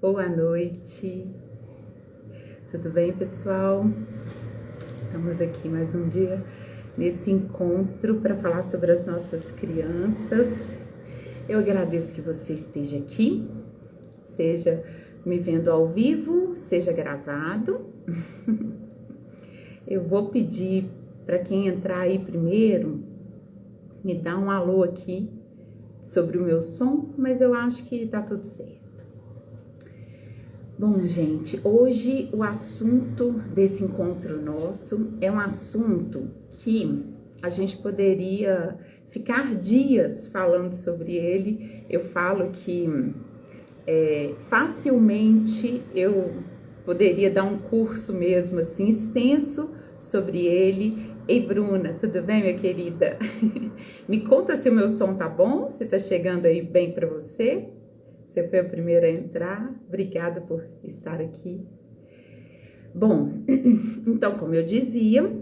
Boa noite, tudo bem, pessoal? Estamos aqui mais um dia nesse encontro para falar sobre as nossas crianças. Eu agradeço que você esteja aqui, seja me vendo ao vivo, seja gravado. Eu vou pedir para quem entrar aí primeiro, me dar um alô aqui sobre o meu som, mas eu acho que tá tudo certo. Bom, gente, hoje o assunto desse encontro nosso é um assunto que a gente poderia ficar dias falando sobre ele. Eu falo que facilmente eu poderia dar um curso mesmo assim, extenso sobre ele. Ei, Bruna, tudo bem, minha querida? Me conta se o meu som tá bom, se tá chegando aí bem para você. Você foi a primeira a entrar, obrigada por estar aqui. Bom, então, como eu dizia,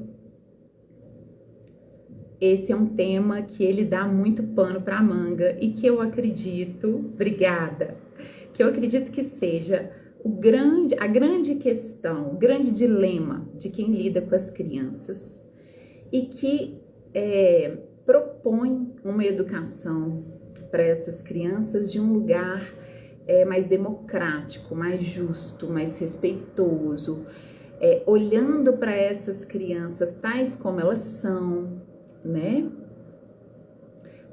esse é um tema que ele dá muito pano para manga e que eu acredito, obrigada, que eu acredito que seja a grande questão, o grande dilema de quem lida com as crianças e que propõe uma educação para essas crianças de um lugar mais democrático, mais justo, mais respeitoso, olhando para essas crianças tais como elas são, né?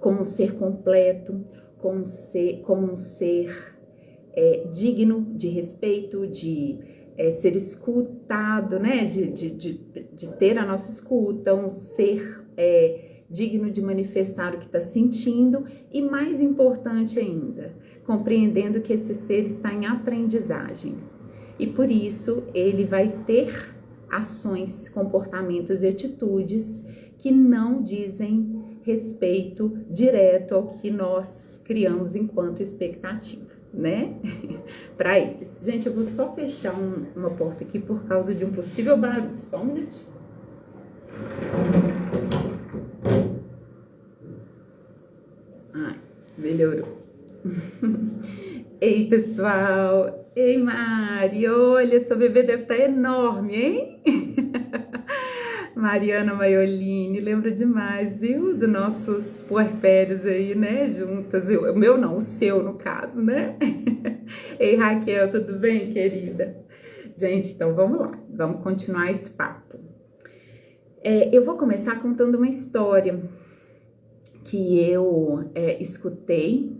Como um ser completo, como um ser digno de respeito, de ser escutado, né? De ter a nossa escuta, um ser digno de manifestar o que está sentindo e, mais importante ainda, compreendendo que esse ser está em aprendizagem. E por isso ele vai ter ações, comportamentos e atitudes que não dizem respeito direto ao que nós criamos enquanto expectativa, né? Para eles. Gente, eu vou só fechar uma porta aqui por causa de um possível barulho. Só um minutinho. Ai, melhorou. Ei, pessoal. Ei, Mari. Olha, seu bebê deve estar enorme, hein? Mariana Maiolini, lembro demais, viu? Dos nossos puerpérios aí, né? Juntas. O meu não, o seu, no caso, né? Ei, Raquel, tudo bem, querida? Gente, então vamos lá. Vamos continuar esse papo. Eu vou começar contando uma história que eu escutei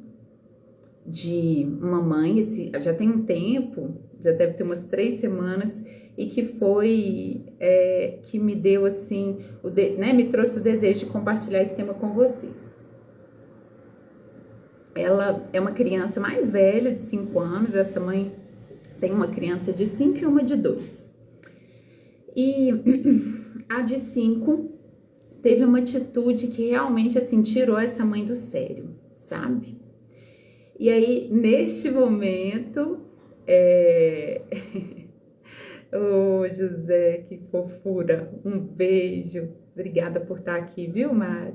de uma mãe, já tem um tempo, já deve ter umas 3 semanas, e que foi, que me deu assim, me trouxe o desejo de compartilhar esse tema com vocês. Ela é uma criança mais velha, de 5 anos, essa mãe tem uma criança de 5 e uma de 2. E a de 5 teve uma atitude que realmente, assim, tirou essa mãe do sério, sabe? E aí, neste momento, Ô, José, que fofura, um beijo, obrigada por estar aqui, viu, Mari?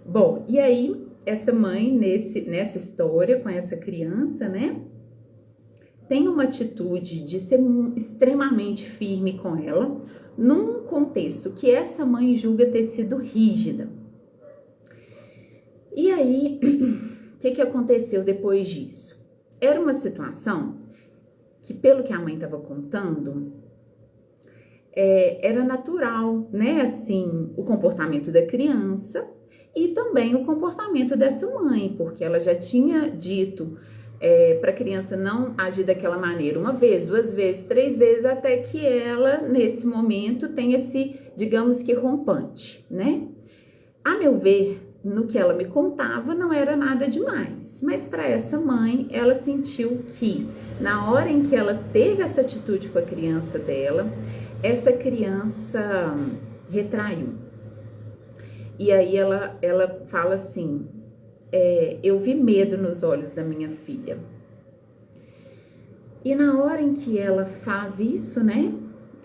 Bom, e aí, essa mãe, nessa história com essa criança, né, tem uma atitude de ser extremamente firme com ela, num contexto que essa mãe julga ter sido rígida. E aí, o que aconteceu depois disso? Era uma situação que, pelo que a mãe estava contando, era natural, né? Assim, o comportamento da criança e também o comportamento dessa mãe, porque ela já tinha dito para a criança não agir daquela maneira 1 vez, 2 vezes, 3 vezes, até que ela, nesse momento, tem esse, digamos que, rompante, né? A meu ver, no que ela me contava, não era nada demais, mas para essa mãe, ela sentiu que na hora em que ela teve essa atitude com a criança dela, essa criança retraiu. E aí ela fala assim, eu vi medo nos olhos da minha filha. E na hora em que ela faz isso, né?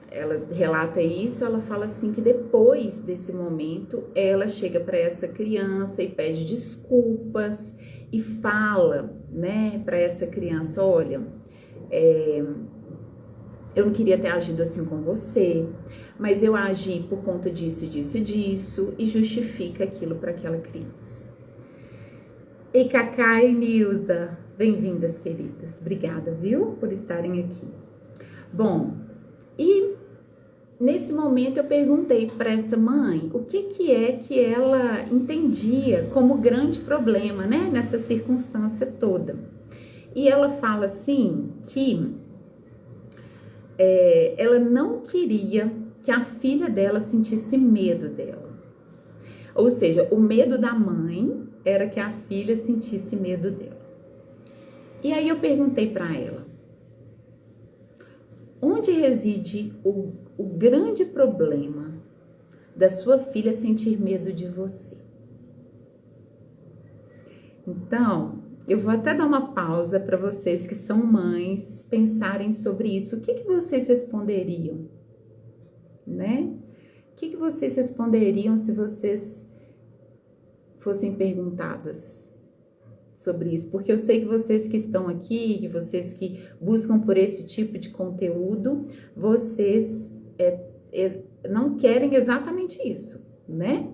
Ela relata isso, ela fala assim que depois desse momento, ela chega para essa criança e pede desculpas e fala, né, para essa criança, olha, eu não queria ter agido assim com você, mas eu agi por conta disso, disso e disso, e justifica aquilo para aquela criança. Ei, Cacá e Nilza, bem-vindas, queridas. Obrigada, viu, por estarem aqui. Bom, e nesse momento eu perguntei para essa mãe o que é que ela entendia como grande problema, né, nessa circunstância toda. E ela fala assim que ela não queria que a filha dela sentisse medo dela. Ou seja, o medo da mãe era que a filha sentisse medo dela. E aí eu perguntei para ela, onde reside o grande problema da sua filha sentir medo de você? Então, eu vou até dar uma pausa para vocês que são mães pensarem sobre isso. O que vocês responderiam, né? O que vocês responderiam se vocês fossem perguntadas sobre isso? Porque eu sei que vocês que estão aqui, que vocês que buscam por esse tipo de conteúdo, vocês não querem exatamente isso, né?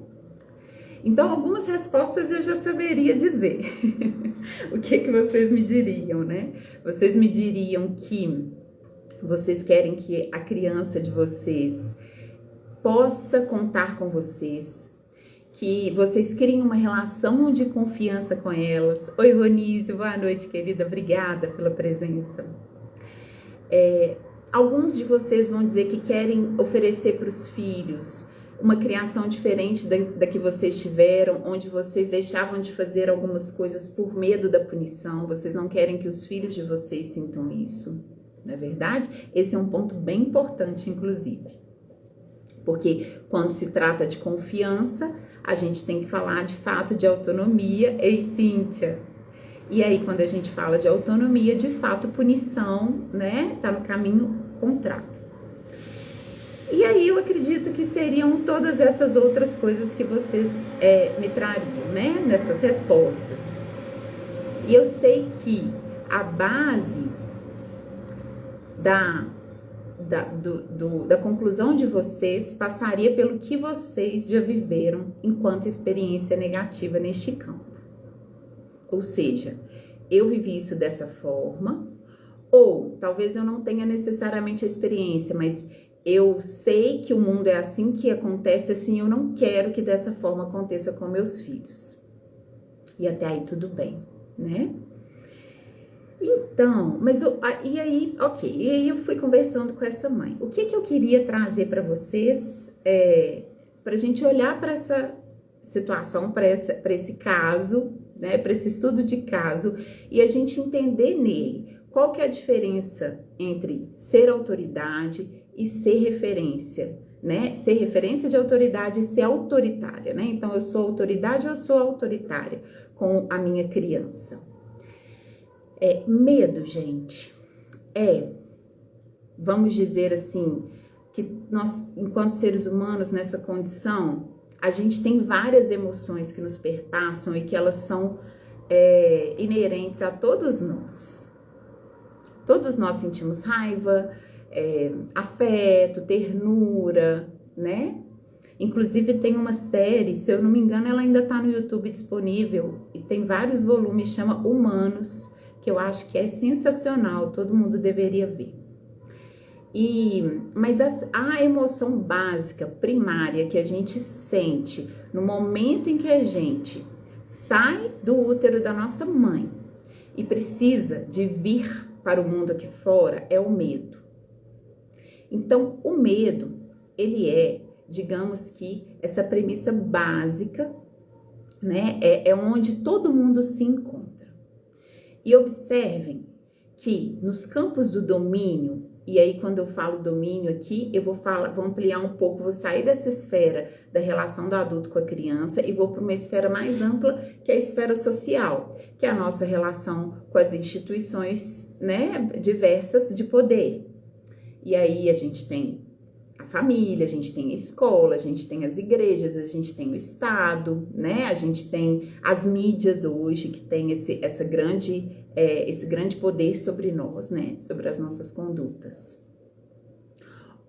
Então, algumas respostas eu já saberia dizer. O que vocês me diriam, né? Vocês me diriam que vocês querem que a criança de vocês possa contar com vocês, que vocês criem uma relação de confiança com elas. Oi, Ronise, boa noite, querida. Obrigada pela presença. Alguns de vocês vão dizer que querem oferecer para os filhos uma criação diferente da que vocês tiveram, onde vocês deixavam de fazer algumas coisas por medo da punição. Vocês não querem que os filhos de vocês sintam isso, não é verdade? Esse é um ponto bem importante, inclusive. Porque quando se trata de confiança, a gente tem que falar de fato de autonomia. Ei, Cíntia! E aí, quando a gente fala de autonomia, de fato, punição, né, tá no caminho contrário. E aí eu acredito que seriam todas essas outras coisas que vocês me trariam, né, nessas respostas. E eu sei que a base da conclusão de vocês passaria pelo que vocês já viveram enquanto experiência negativa neste campo. Ou seja, eu vivi isso dessa forma, ou talvez eu não tenha necessariamente a experiência, mas eu sei que o mundo é assim, que acontece assim, eu não quero que dessa forma aconteça com meus filhos. E até aí tudo bem, né? Então, e aí eu fui conversando com essa mãe. O que eu queria trazer para vocês, para a gente olhar para essa situação, para esse caso, né, para esse estudo de caso, e a gente entender nele qual que é a diferença entre ser autoridade e ser referência, né? Ser referência de autoridade e ser autoritária, né? Então, eu sou autoridade ou eu sou autoritária com a minha criança. Medo, gente, vamos dizer assim, que nós, enquanto seres humanos nessa condição, a gente tem várias emoções que nos perpassam e que elas são inerentes a todos nós. Todos nós sentimos raiva, afeto, ternura, né? Inclusive tem uma série, se eu não me engano, ela ainda tá no YouTube disponível e tem vários volumes, chama Humanos, que eu acho que é sensacional, todo mundo deveria ver. Mas a emoção básica, primária, que a gente sente no momento em que a gente sai do útero da nossa mãe e precisa de vir para o mundo aqui fora, é o medo. Então, o medo, ele digamos que, essa premissa básica, né, é onde todo mundo se encontra. E observem que nos campos do domínio, e aí quando eu falo domínio aqui, eu vou ampliar um pouco, vou sair dessa esfera da relação do adulto com a criança e vou para uma esfera mais ampla, que é a esfera social, que é a nossa relação com as instituições, né, diversas de poder. E aí a gente tem a família, a gente tem a escola, a gente tem as igrejas, a gente tem o Estado, né? A gente tem as mídias hoje que tem esse grande poder sobre nós, né? Sobre as nossas condutas.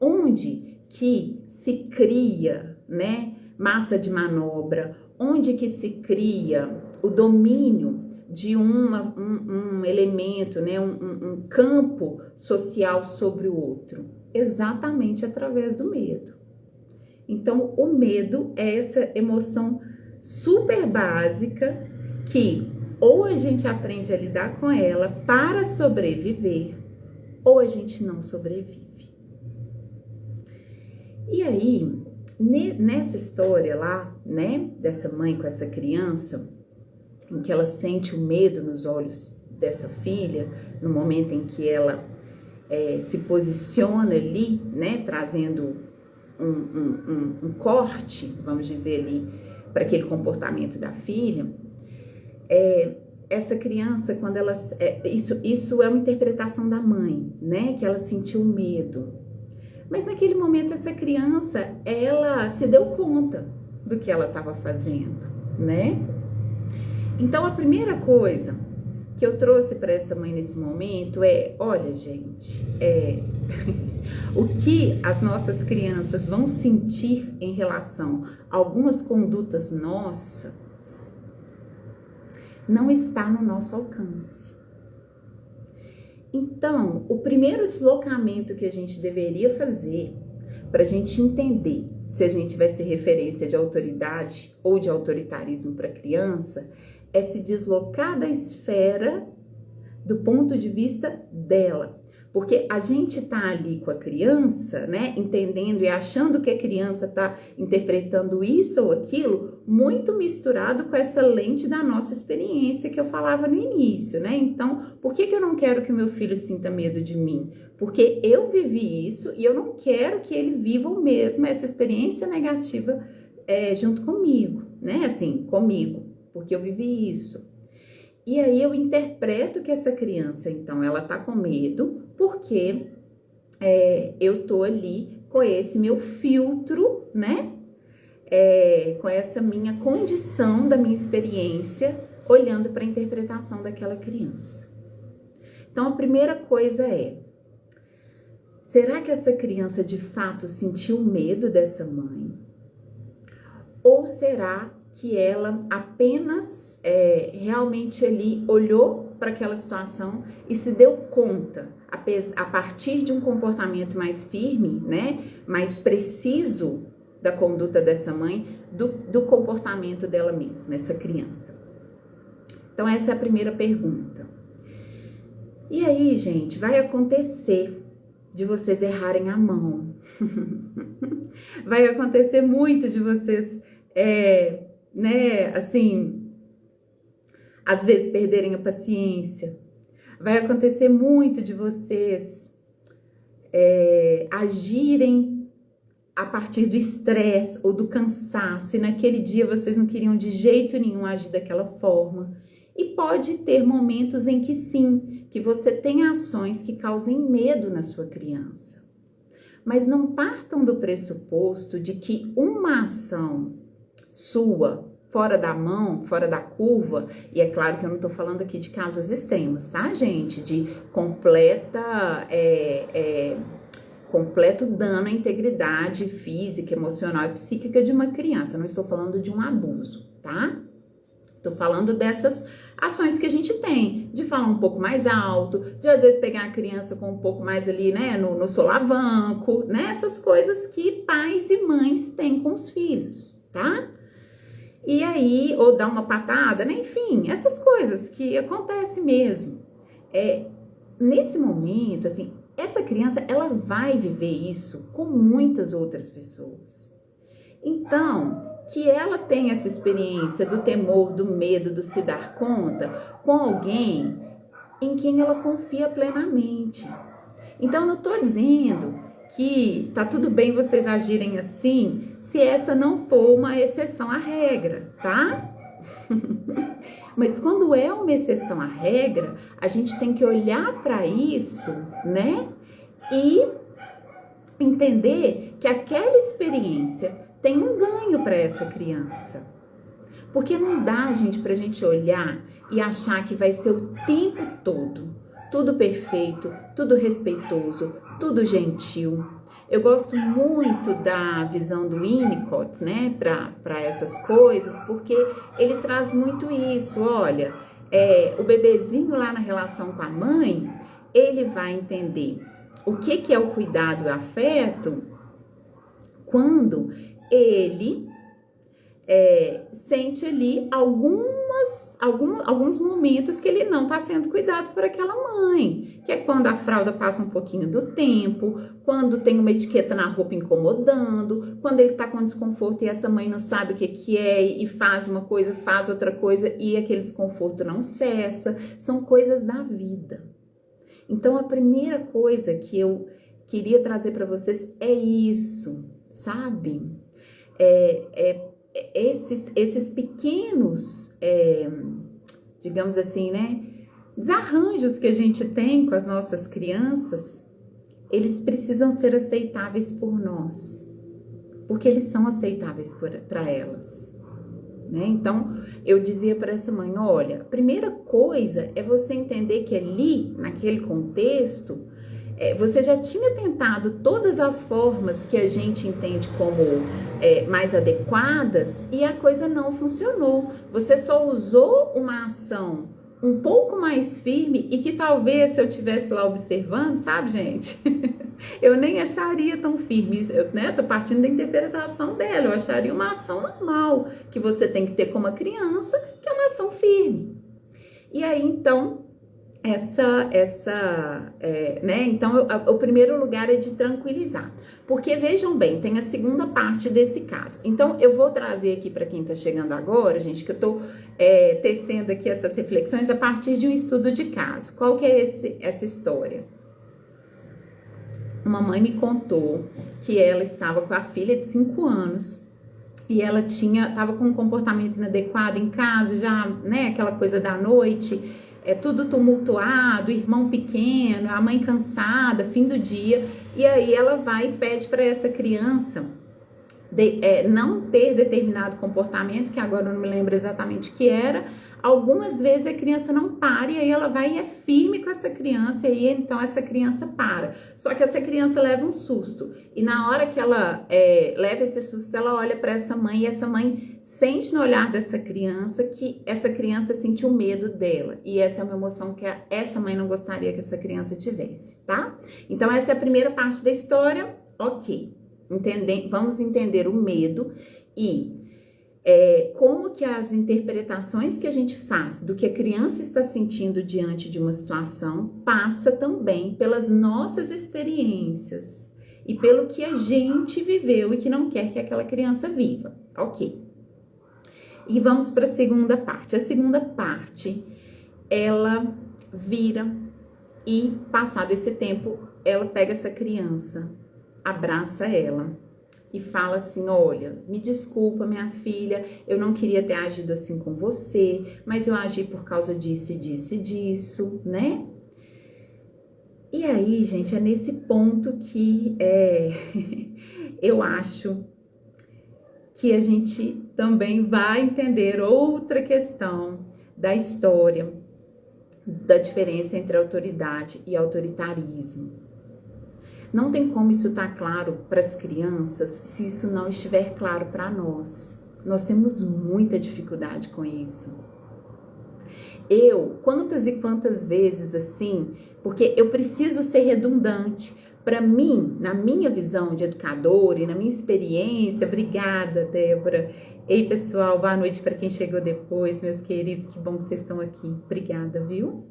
Onde que se cria, né? Massa de manobra, onde que se cria o domínio de um elemento, né? Um campo social sobre o outro. Exatamente através do medo. Então, o medo é essa emoção super básica que ou a gente aprende a lidar com ela para sobreviver, ou a gente não sobrevive. E aí, nessa história lá, né, dessa mãe com essa criança, em que ela sente o medo nos olhos dessa filha, no momento em que ela se posiciona ali, né, trazendo um corte, vamos dizer ali, para aquele comportamento da filha, essa criança, quando ela... isso é uma interpretação da mãe, né, que ela sentiu medo. Mas naquele momento essa criança, ela se deu conta do que ela estava fazendo, né? Então a primeira coisa que eu trouxe para essa mãe nesse momento olha, gente, o que as nossas crianças vão sentir em relação a algumas condutas nossas não está no nosso alcance. Então, o primeiro deslocamento que a gente deveria fazer para a gente entender se a gente vai ser referência de autoridade ou de autoritarismo para a criança é se deslocar da esfera do ponto de vista dela. Porque a gente tá ali com a criança, né, entendendo e achando que a criança tá interpretando isso ou aquilo, muito misturado com essa lente da nossa experiência que eu falava no início, né? Então, por que eu não quero que o meu filho sinta medo de mim? Porque eu vivi isso e eu não quero que ele viva o mesmo, essa experiência negativa junto comigo, né? Assim, comigo, porque eu vivi isso. E aí eu interpreto que essa criança, então, ela tá com medo porque eu tô ali com esse meu filtro, né? Com essa minha condição da minha experiência, olhando para a interpretação daquela criança. Então, a primeira coisa será que essa criança de fato sentiu medo dessa mãe? Ou será que ela apenas realmente ali olhou para aquela situação e se deu conta, a partir de um comportamento mais firme, né, mais preciso da conduta dessa mãe, do comportamento dela mesma, essa criança? Então, essa é a primeira pergunta. E aí, gente, vai acontecer de vocês errarem a mão. Vai acontecer muito de vocês, né, assim, às vezes perderem a paciência. Vai acontecer muito de vocês agirem a partir do estresse ou do cansaço, e naquele dia vocês não queriam de jeito nenhum agir daquela forma. E pode ter momentos em que sim, que você tem ações que causem medo na sua criança. Mas não partam do pressuposto de que uma ação sua, fora da mão, fora da curva, e é claro que eu não tô falando aqui de casos extremos, tá, gente? De completo dano à integridade física, emocional e psíquica de uma criança. Não estou falando de um abuso, tá? Tô falando dessas ações que a gente tem, de falar um pouco mais alto, de às vezes pegar a criança com um pouco mais ali, né, no solavanco, né, essas coisas que pais e mães têm com os filhos, tá? E aí, ou dar uma patada, né, enfim, essas coisas que acontecem mesmo. Nesse momento, assim, essa criança, ela vai viver isso com muitas outras pessoas. Então, que ela tenha essa experiência do temor, do medo, do se dar conta com alguém em quem ela confia plenamente. Então, não estou dizendo que tá tudo bem vocês agirem assim se essa não for uma exceção à regra, tá? Mas quando é uma exceção à regra, a gente tem que olhar para isso, né? E entender que aquela experiência tem um ganho para essa criança. Porque não dá, gente, pra gente olhar e achar que vai ser o tempo todo tudo perfeito, tudo respeitoso, tudo gentil. Eu gosto muito da visão do Winnicott, né, para essas coisas, porque ele traz muito isso. Olha, o bebezinho lá na relação com a mãe, ele vai entender o que é o cuidado e o afeto quando ele sente ali alguns momentos que ele não está sendo cuidado por aquela mãe, que é quando a fralda passa um pouquinho do tempo, quando tem uma etiqueta na roupa incomodando, quando ele está com desconforto e essa mãe não sabe o que é e faz uma coisa, faz outra coisa e aquele desconforto não cessa. São coisas da vida. Então, a primeira coisa que eu queria trazer para vocês é isso, sabe? Esses pequenos, digamos assim, né, desarranjos que a gente tem com as nossas crianças, eles precisam ser aceitáveis por nós, porque eles são aceitáveis para elas, né? Então, eu dizia para essa mãe, olha, a primeira coisa é você entender que ali, naquele contexto, você já tinha tentado todas as formas que a gente entende como mais adequadas e a coisa não funcionou. Você só usou uma ação um pouco mais firme e que talvez se eu estivesse lá observando, sabe, gente? Eu nem acharia tão firme. Eu, né, tô partindo da interpretação dela. Eu acharia uma ação normal que você tem que ter como uma criança, que é uma ação firme. E aí, então... né? Então, o primeiro lugar é de tranquilizar, porque vejam bem, tem a segunda parte desse caso. Então, eu vou trazer aqui para quem está chegando agora, gente, que eu estou tecendo aqui essas reflexões a partir de um estudo de caso. Qual que é essa história? Uma mãe me contou que ela estava com a filha de 5 anos e ela estava com um comportamento inadequado em casa, já, né, aquela coisa da noite, tudo tumultuado, irmão pequeno, a mãe cansada, fim do dia, e aí ela vai e pede para essa criança não ter determinado comportamento, que agora eu não me lembro exatamente o que era. Algumas vezes a criança não para, e aí ela vai e é firme com essa criança, e aí então essa criança para. Só que essa criança leva um susto, e na hora que ela leva esse susto, ela olha para essa mãe, e essa mãe sente no olhar dessa criança que essa criança sentiu medo dela, e essa é uma emoção que essa mãe não gostaria que essa criança tivesse, tá? Então essa é a primeira parte da história, ok. Vamos entender o medo e como que as interpretações que a gente faz do que a criança está sentindo diante de uma situação passa também pelas nossas experiências e pelo que a gente viveu e que não quer que aquela criança viva, ok? E vamos para a segunda parte. A segunda parte, ela vira e, passado esse tempo, ela pega essa criança, abraça ela e fala assim, olha, me desculpa, minha filha, eu não queria ter agido assim com você, mas eu agi por causa disso e disso e disso, né? E aí, gente, é nesse ponto que eu acho que a gente também vai entender outra questão da história, da diferença entre autoridade e autoritarismo. Não tem como isso estar claro para as crianças se isso não estiver claro para nós. Nós temos muita dificuldade com isso. Quantas e quantas vezes assim, porque eu preciso ser redundante. Para mim, na minha visão de educadora e na minha experiência, obrigada, Débora. Ei, pessoal, boa noite para quem chegou depois, meus queridos, que bom que vocês estão aqui. Obrigada, viu?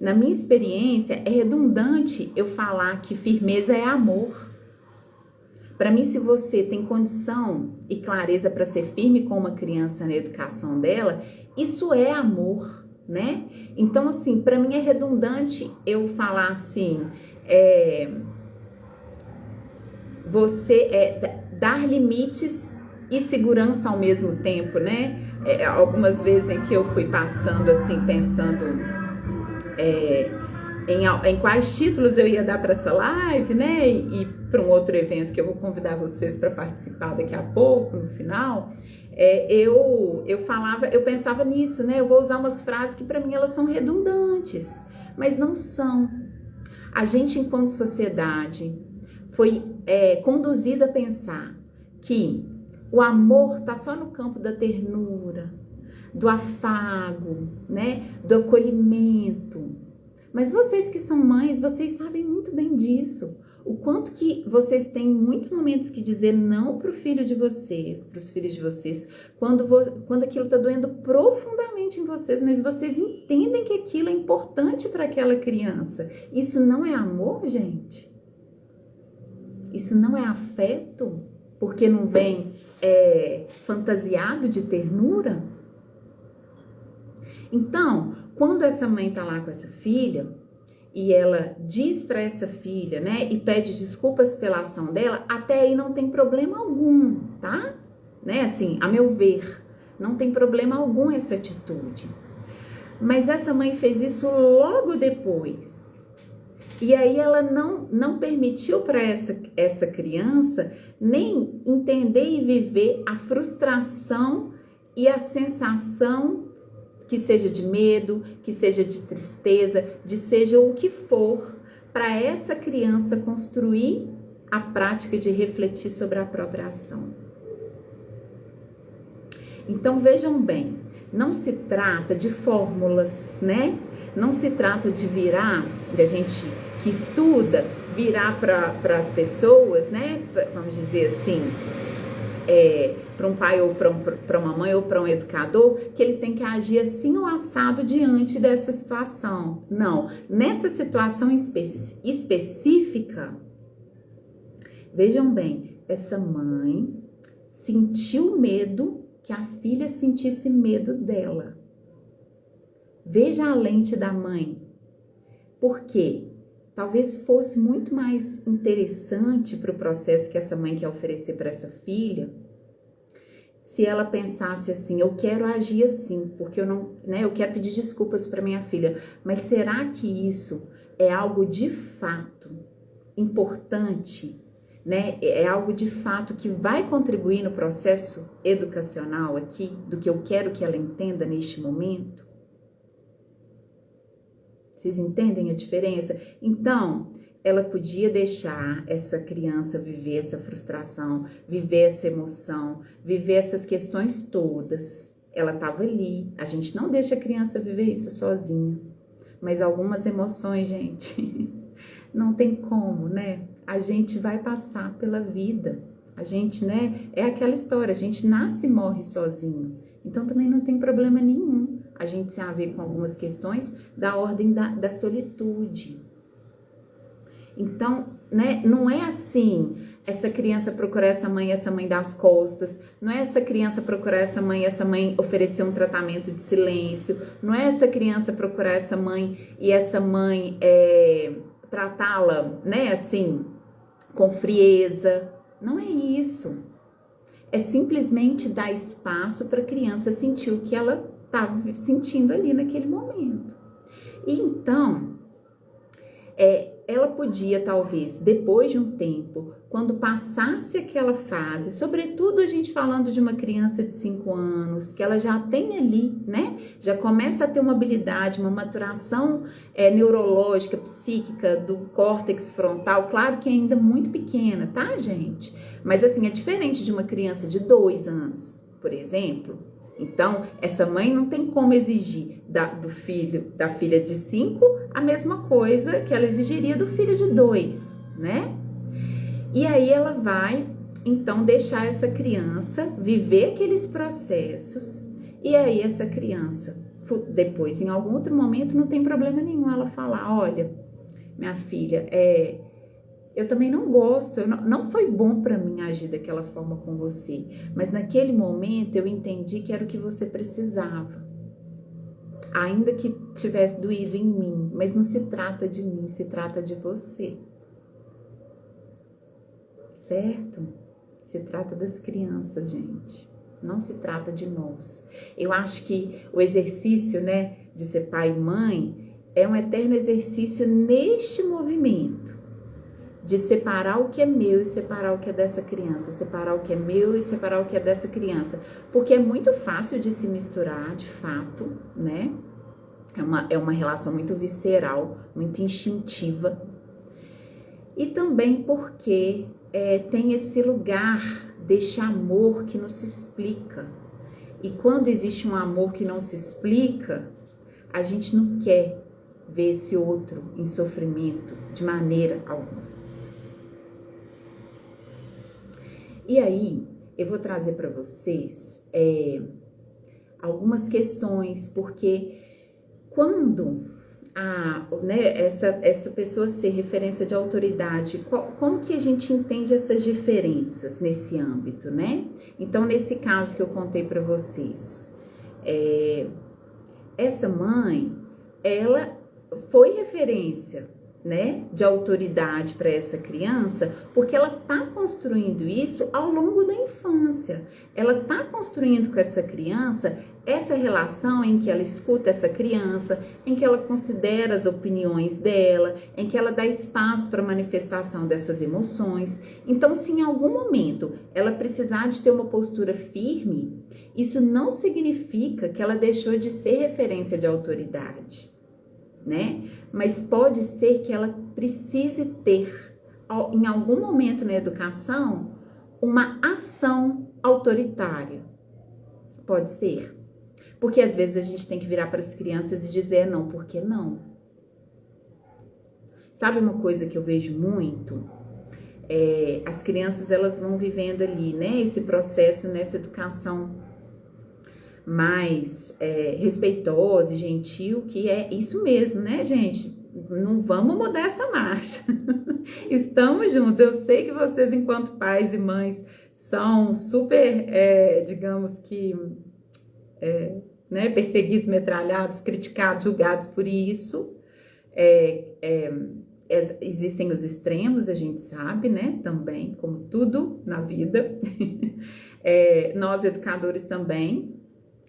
Na minha experiência, é redundante eu falar que firmeza é amor. Para mim, se você tem condição e clareza para ser firme com uma criança na educação dela, isso é amor, né? Então, assim, para mim é redundante eu falar assim, dar limites e segurança ao mesmo tempo, né? Algumas vezes em que eu fui passando assim, pensando em quais títulos eu ia dar para essa live, né? E para um outro evento que eu vou convidar vocês para participar daqui a pouco, no final. Eu pensava nisso, né? Eu vou usar umas frases que para mim elas são redundantes, mas não são. A gente, enquanto sociedade, foi conduzido a pensar que o amor tá só no campo da ternura, do afago, né? Do acolhimento. Mas vocês que são mães, vocês sabem muito bem disso. O quanto que vocês têm muitos momentos que dizer não para o filho de vocês, para os filhos de vocês, quando aquilo está doendo profundamente em vocês, mas vocês entendem que aquilo é importante para aquela criança. Isso não é amor, gente? Isso não é afeto? Porque não vem fantasiado de ternura? Então, quando essa mãe tá lá com essa filha e ela diz para essa filha, né, e pede desculpas pela ação dela, até aí não tem problema algum, tá? Né, assim, a meu ver, não tem problema algum essa atitude. Mas essa mãe fez isso logo depois. E aí ela não permitiu para essa criança nem entender e viver a frustração e a sensação que seja de medo, que seja de tristeza, de seja o que for, para essa criança construir a prática de refletir sobre a própria ação. Então vejam bem, não se trata de fórmulas, né? Não se trata de da gente que estuda, virar para as pessoas, né? Vamos dizer assim, para um pai ou para uma mãe ou para um educador, que ele tem que agir assim ou assado diante dessa situação. Não, nessa situação específica, vejam bem, essa mãe sentiu medo que a filha sentisse medo dela. Veja a lente da mãe. Por quê? Talvez fosse muito mais interessante para o processo que essa mãe quer oferecer para essa filha, se ela pensasse assim, eu quero agir assim, porque eu quero pedir desculpas para minha filha, mas será que isso é algo de fato importante, né? É algo de fato que vai contribuir no processo educacional aqui, do que eu quero que ela entenda neste momento? Vocês entendem a diferença? Então, ela podia deixar essa criança viver essa frustração, viver essa emoção, viver essas questões todas. Ela estava ali. A gente não deixa a criança viver isso sozinha. Mas algumas emoções, gente, não tem como, né? A gente vai passar pela vida. A gente, né? É aquela história, a gente nasce e morre sozinho. Então também não tem problema nenhum a gente se haver com algumas questões da ordem da solitude. Então, né, não é assim, essa criança procurar essa mãe dar as costas, não é essa criança procurar essa mãe oferecer um tratamento de silêncio, não é essa criança procurar essa mãe e essa mãe tratá-la, né, assim, com frieza. Não é isso. É simplesmente dar espaço para a criança sentir o que ela estava sentindo ali naquele momento. E então, ela podia, talvez, depois de um tempo, quando passasse aquela fase, sobretudo a gente falando de uma criança de 5 anos, que ela já tem ali, né? Já começa a ter uma habilidade, uma maturação neurológica, psíquica do córtex frontal, claro que ainda muito pequena, tá, gente? Mas assim, é diferente de uma criança de 2 anos, por exemplo. Então, essa mãe não tem como exigir da filha de 5 a mesma coisa que ela exigiria do filho de 2, né? E aí ela vai, então, deixar essa criança viver aqueles processos, e aí essa criança, depois, em algum outro momento, não tem problema nenhum ela falar, olha, minha filha, eu também não gosto, não foi bom para mim agir daquela forma com você, mas naquele momento eu entendi que era o que você precisava, ainda que tivesse doído em mim, mas não se trata de mim, se trata de você, certo? Se trata das crianças, gente, não se trata de nós. Eu acho que o exercício, né, de ser pai e mãe, é um eterno exercício neste movimento de separar o que é meu e separar o que é dessa criança, separar o que é meu e separar o que é dessa criança, porque é muito fácil de se misturar, de fato, né? É uma relação muito visceral, muito instintiva, e também porque tem esse lugar deste amor que não se explica, e quando existe um amor que não se explica, a gente não quer ver esse outro em sofrimento de maneira alguma. E aí, eu vou trazer para vocês algumas questões, porque quando essa pessoa ser referência de autoridade, como que a gente entende essas diferenças nesse âmbito, né? Então, nesse caso que eu contei para vocês, essa mãe, ela foi referência, né, de autoridade para essa criança, porque ela está construindo isso ao longo da infância. Ela está construindo com essa criança essa relação em que ela escuta essa criança, em que ela considera as opiniões dela, em que ela dá espaço para a manifestação dessas emoções. Então, se em algum momento ela precisar de ter uma postura firme, isso não significa que ela deixou de ser referência de autoridade, né? Mas pode ser que ela precise ter, em algum momento na educação, uma ação autoritária. Pode ser. Porque às vezes a gente tem que virar para as crianças e dizer não, por que não? Sabe uma coisa que eu vejo muito? As crianças, elas vão vivendo ali, né? Esse processo, nessa educação mais respeitosa e gentil, que é isso mesmo, né, gente? Não vamos mudar essa marcha. Estamos juntos. Eu sei que vocês, enquanto pais e mães, são super, digamos que, né, perseguidos, metralhados, criticados, julgados por isso. Existem os extremos, a gente sabe, né, também, como tudo na vida. Nós, educadores, também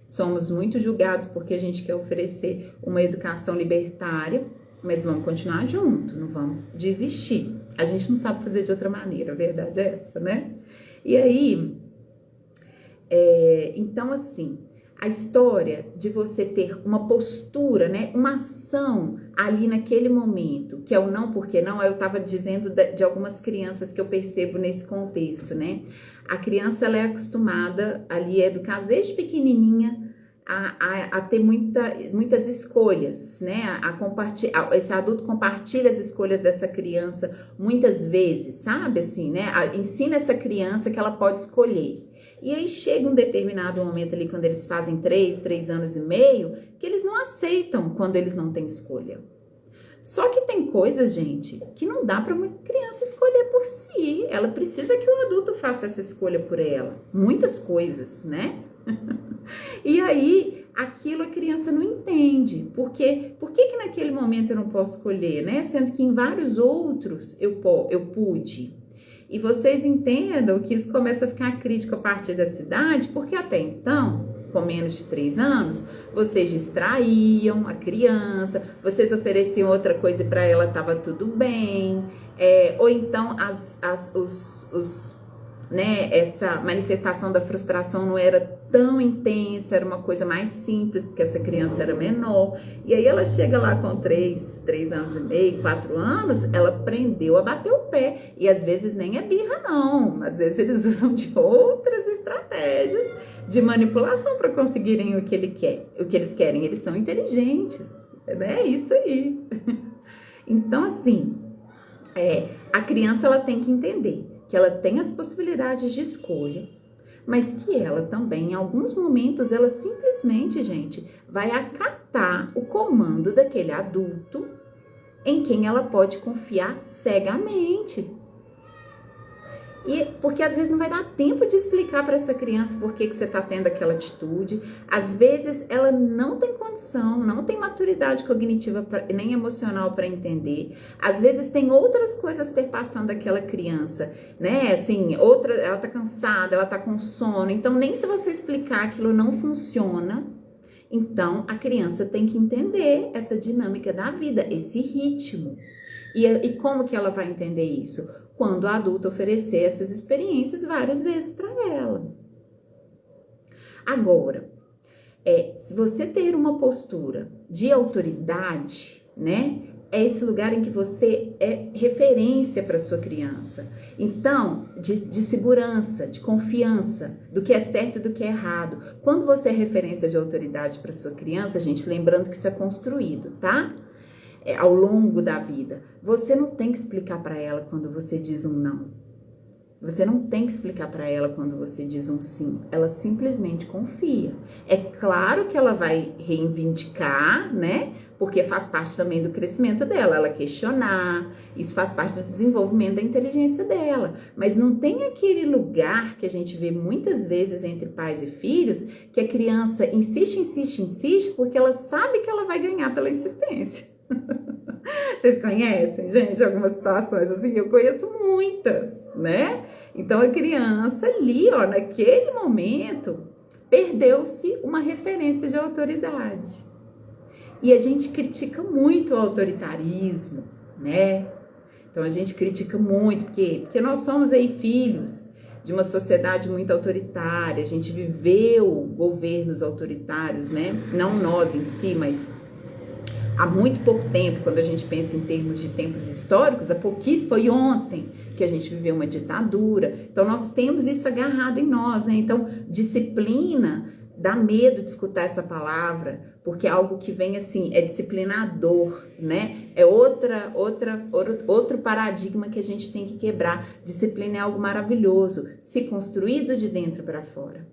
somos muito julgados porque a gente quer oferecer uma educação libertária, mas vamos continuar junto, não vamos desistir. A gente não sabe fazer de outra maneira, a verdade é essa, né? E aí, então assim, a história de você ter uma postura, né, uma ação ali naquele momento, que é o não porque não, eu estava dizendo de algumas crianças que eu percebo nesse contexto, né? A criança, ela é acostumada ali, é educada desde pequenininha a ter muitas escolhas, né? Esse adulto compartilha as escolhas dessa criança muitas vezes, sabe? Assim, né? Ensina essa criança que ela pode escolher. E aí chega um determinado momento ali, quando eles fazem 3 anos e meio, que eles não aceitam quando eles não têm escolha. Só que tem coisas, gente, que não dá para uma criança escolher por si. Ela precisa que o adulto faça essa escolha por ela. Muitas coisas, né? E aí, aquilo a criança não entende. Por que naquele momento eu não posso escolher, né? Sendo que em vários outros eu pude. E vocês entendam que isso começa a ficar crítico a partir da idade, porque até então, com menos de 3 anos, vocês distraíam a criança, vocês ofereciam outra coisa para ela, estava tudo bem, ou então né, essa manifestação da frustração não era tão intensa, era uma coisa mais simples, porque essa criança era menor. E aí ela chega lá com 3 anos e meio, 4 anos, ela aprendeu a bater o pé. E às vezes nem é birra, não. Às vezes eles usam de outras estratégias de manipulação para conseguirem o que eles querem. Eles são inteligentes, né? É isso aí. Então, assim, a criança, ela tem que entender que ela tem as possibilidades de escolha, mas que ela também, em alguns momentos, ela simplesmente, gente, vai acatar o comando daquele adulto em quem ela pode confiar cegamente. Porque às vezes não vai dar tempo de explicar para essa criança por que você está tendo aquela atitude. Às vezes ela não tem condição, não tem maturidade cognitiva nem emocional para entender. Às vezes tem outras coisas perpassando aquela criança, né? Assim, ela está cansada, ela está com sono. Então nem se você explicar, aquilo não funciona. Então, a criança tem que entender essa dinâmica da vida, esse ritmo. E como que ela vai entender isso? Quando o adulto oferecer essas experiências várias vezes para ela. Agora, se você ter uma postura de autoridade, né? É esse lugar em que você é referência para sua criança. Então, de segurança, de confiança, do que é certo e do que é errado. Quando você é referência de autoridade para sua criança, gente, lembrando que isso é construído, tá? Ao longo da vida. Você não tem que explicar para ela quando você diz um não. Você não tem que explicar para ela quando você diz um sim. Ela simplesmente confia. É claro que ela vai reivindicar, né? Porque faz parte também do crescimento dela. Ela questionar, isso faz parte do desenvolvimento da inteligência dela. Mas não tem aquele lugar que a gente vê muitas vezes entre pais e filhos, que a criança insiste, porque ela sabe que ela vai ganhar pela insistência. Vocês conhecem, gente, algumas situações assim? Eu conheço muitas, né? Então, a criança ali, ó, naquele momento, perdeu-se uma referência de autoridade. E a gente critica muito o autoritarismo, né? Então, a gente critica muito, porque nós somos aí filhos de uma sociedade muito autoritária, a gente viveu governos autoritários, né? Não nós em si, mas há muito pouco tempo, quando a gente pensa em termos de tempos históricos, há pouquíssimo, foi ontem que a gente viveu uma ditadura. Então, nós temos isso agarrado em nós, né? Então, disciplina, dá medo de escutar essa palavra, porque é algo que vem assim, é disciplinador, né? É outro paradigma que a gente tem que quebrar. Disciplina é algo maravilhoso, se construído de dentro para fora,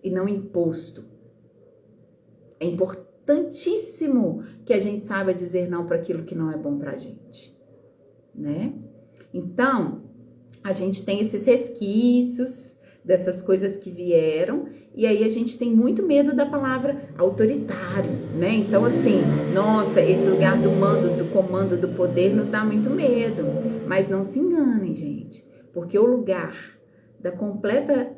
e não imposto. É importantíssimo que a gente saiba dizer não para aquilo que não é bom pra gente, né? Então, a gente tem esses resquícios dessas coisas que vieram, e aí a gente tem muito medo da palavra autoritário, né? Então, assim, nossa, esse lugar do mando, do comando, do poder nos dá muito medo, mas não se enganem, gente, porque o lugar da completa,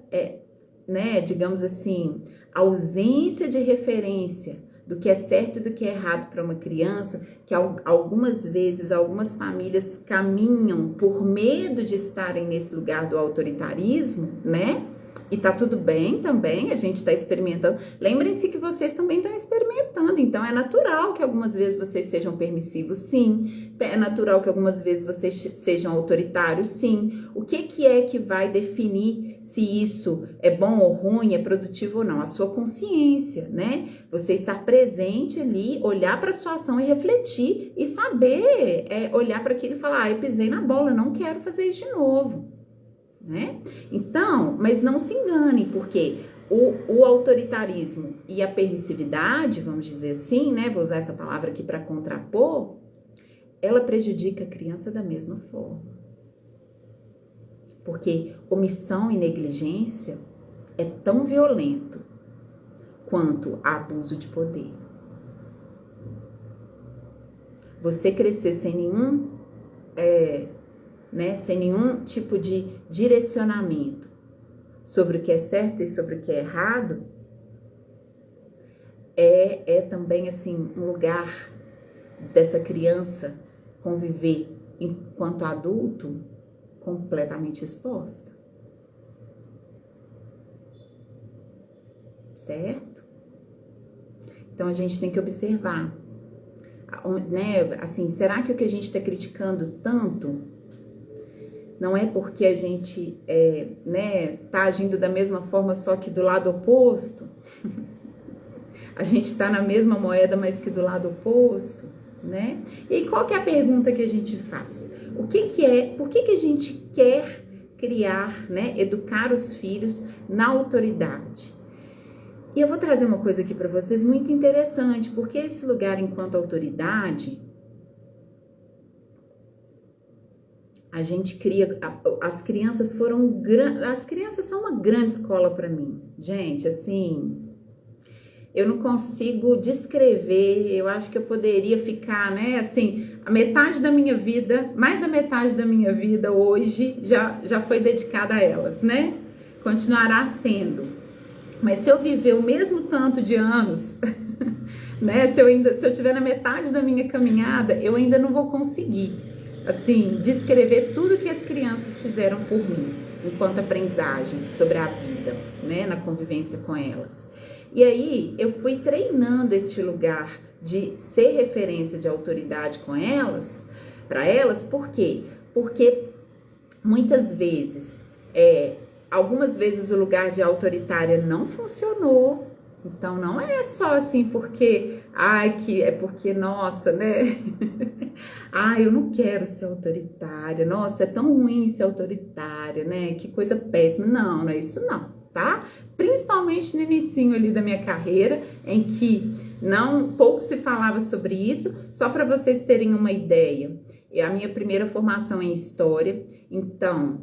né, digamos assim, ausência de referência do que é certo e do que é errado para uma criança, que algumas vezes, algumas famílias caminham por medo de estarem nesse lugar do autoritarismo, né? E tá tudo bem também, a gente está experimentando. Lembrem-se que vocês também estão experimentando, então é natural que algumas vezes vocês sejam permissivos, sim. É natural que algumas vezes vocês sejam autoritários, sim. O que é que vai definir se isso é bom ou ruim, é produtivo ou não? A sua consciência, né? Você estar presente ali, olhar para a sua ação e refletir e saber olhar para aquilo e falar, eu pisei na bola, eu não quero fazer isso de novo. Né? Então, mas não se enganem, porque o autoritarismo e a permissividade, vamos dizer assim, né? Vou usar essa palavra aqui para contrapor, ela prejudica a criança da mesma forma. Porque omissão e negligência é tão violento quanto abuso de poder. Você crescer sem nenhum sem nenhum tipo de direcionamento sobre o que é certo e sobre o que é errado, é também assim um lugar dessa criança conviver enquanto adulto completamente exposta. Certo? Então a gente tem que observar, né? Assim, será que o que a gente está criticando tanto não é porque a gente tá agindo da mesma forma, só que do lado oposto? A gente está na mesma moeda, mas que do lado oposto, né? E qual que é a pergunta que a gente faz? Por que a gente quer criar, né, educar os filhos na autoridade? E eu vou trazer uma coisa aqui para vocês muito interessante, porque esse lugar enquanto autoridade, a gente cria, as crianças são uma grande escola para mim. Gente, assim, eu não consigo descrever, eu acho que eu poderia ficar, né, assim, a metade da minha vida, mais da metade da minha vida hoje já foi dedicada a elas, né? Continuará sendo. Mas se eu viver o mesmo tanto de anos, né? Se eu tiver na metade da minha caminhada, eu ainda não vou conseguir, assim, descrever tudo que as crianças fizeram por mim, enquanto aprendizagem sobre a vida, né? Na convivência com elas. E aí, eu fui treinando este lugar de ser referência de autoridade com elas, para elas, por quê? Porque muitas vezes, algumas vezes o lugar de autoritária não funcionou. Então não é só assim porque, porque, nossa, né? Eu não quero ser autoritária. Nossa, é tão ruim ser autoritária, né? Que coisa péssima. Não é isso não, tá? Principalmente no inicinho ali da minha carreira, em que pouco se falava sobre isso. Só para vocês terem uma ideia, a minha primeira formação em história, então,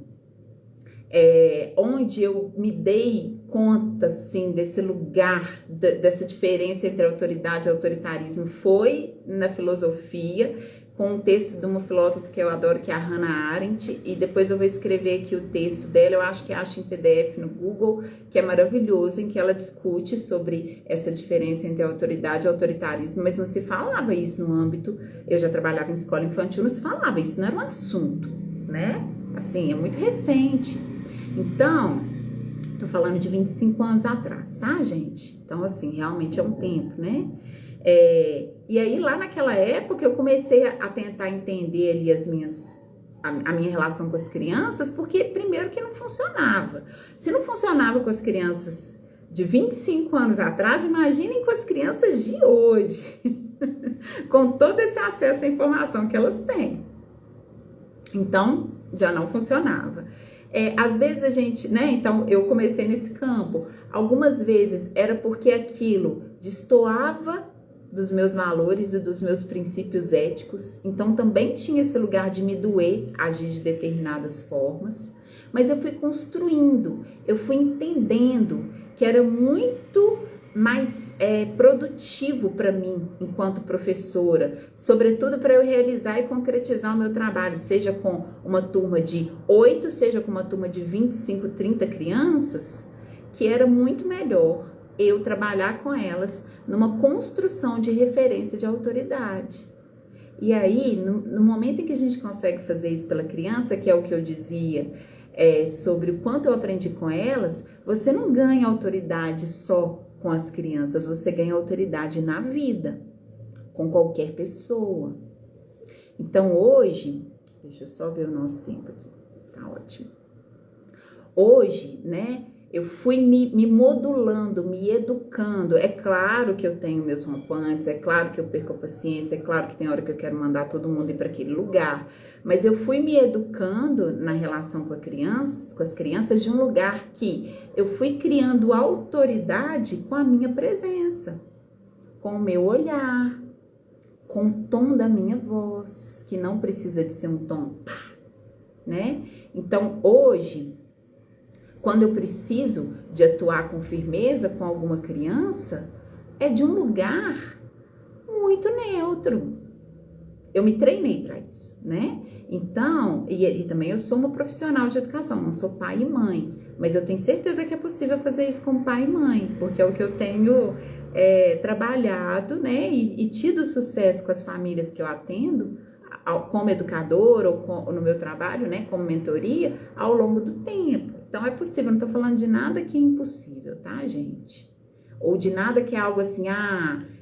onde eu me dei conta, assim, desse lugar, dessa diferença entre autoridade e autoritarismo, foi na filosofia, com um texto de uma filósofa que eu adoro, que é a Hannah Arendt, e depois eu vou escrever aqui o texto dela, eu acho que acha em PDF no Google, que é maravilhoso, em que ela discute sobre essa diferença entre autoridade e autoritarismo, mas não se falava isso no âmbito, eu já trabalhava em escola infantil, não se falava, isso não era um assunto, né? Assim, é muito recente. Então, tô falando de 25 anos atrás, tá, gente? Então, assim, realmente é um tempo, né? E aí, lá naquela época, eu comecei a tentar entender ali a minha relação com as crianças, porque, primeiro, que não funcionava. Se não funcionava com as crianças de 25 anos atrás, imaginem com as crianças de hoje, com todo esse acesso à informação que elas têm. Então, já não funcionava. Às vezes a gente, né? Então eu comecei nesse campo. Algumas vezes era porque aquilo destoava dos meus valores e dos meus princípios éticos. Então também tinha esse lugar de me doer, agir de determinadas formas. Mas eu fui construindo, eu fui entendendo que era muito mais produtivo para mim, enquanto professora, sobretudo para eu realizar e concretizar o meu trabalho, seja com uma turma de 8, seja com uma turma de 25, 30 crianças, que era muito melhor eu trabalhar com elas numa construção de referência de autoridade. E aí, no momento em que a gente consegue fazer isso pela criança, que é o que eu dizia, sobre o quanto eu aprendi com elas, você não ganha autoridade só com as crianças, você ganha autoridade na vida, com qualquer pessoa. Então hoje, deixa eu só ver o nosso tempo aqui, tá ótimo. Hoje, né, eu fui me modulando, me educando. É claro que eu tenho meus rompantes, é claro que eu perco a paciência, é claro que tem hora que eu quero mandar todo mundo ir para aquele lugar, mas eu fui me educando na relação com as crianças de um lugar que eu fui criando autoridade com a minha presença, com o meu olhar, com o tom da minha voz, que não precisa de ser um tom pá, né? Então hoje, quando eu preciso de atuar com firmeza com alguma criança, é de um lugar muito neutro. Eu me treinei para isso, né? Então, e também eu sou uma profissional de educação, não sou pai e mãe, mas eu tenho certeza que é possível fazer isso com pai e mãe, porque é o que eu tenho trabalhado, né? E tido sucesso com as famílias que eu atendo, como educadora ou no meu trabalho, né? Como mentoria, ao longo do tempo. Então é possível, não tô falando de nada que é impossível, tá, gente? Ou de nada que é algo assim,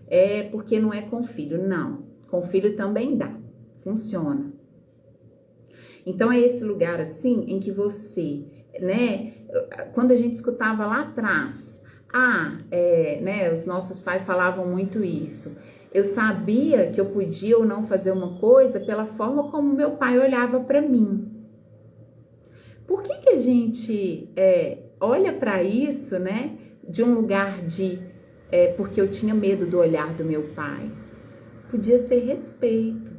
é porque não é com filho. Não, com filho também dá, funciona. Então é esse lugar assim em que você, né, quando a gente escutava lá atrás, né, os nossos pais falavam muito isso. Eu sabia que eu podia ou não fazer uma coisa pela forma como meu pai olhava para mim. Por que a gente olha para isso, né, de um lugar de porque eu tinha medo do olhar do meu pai? Podia ser respeito,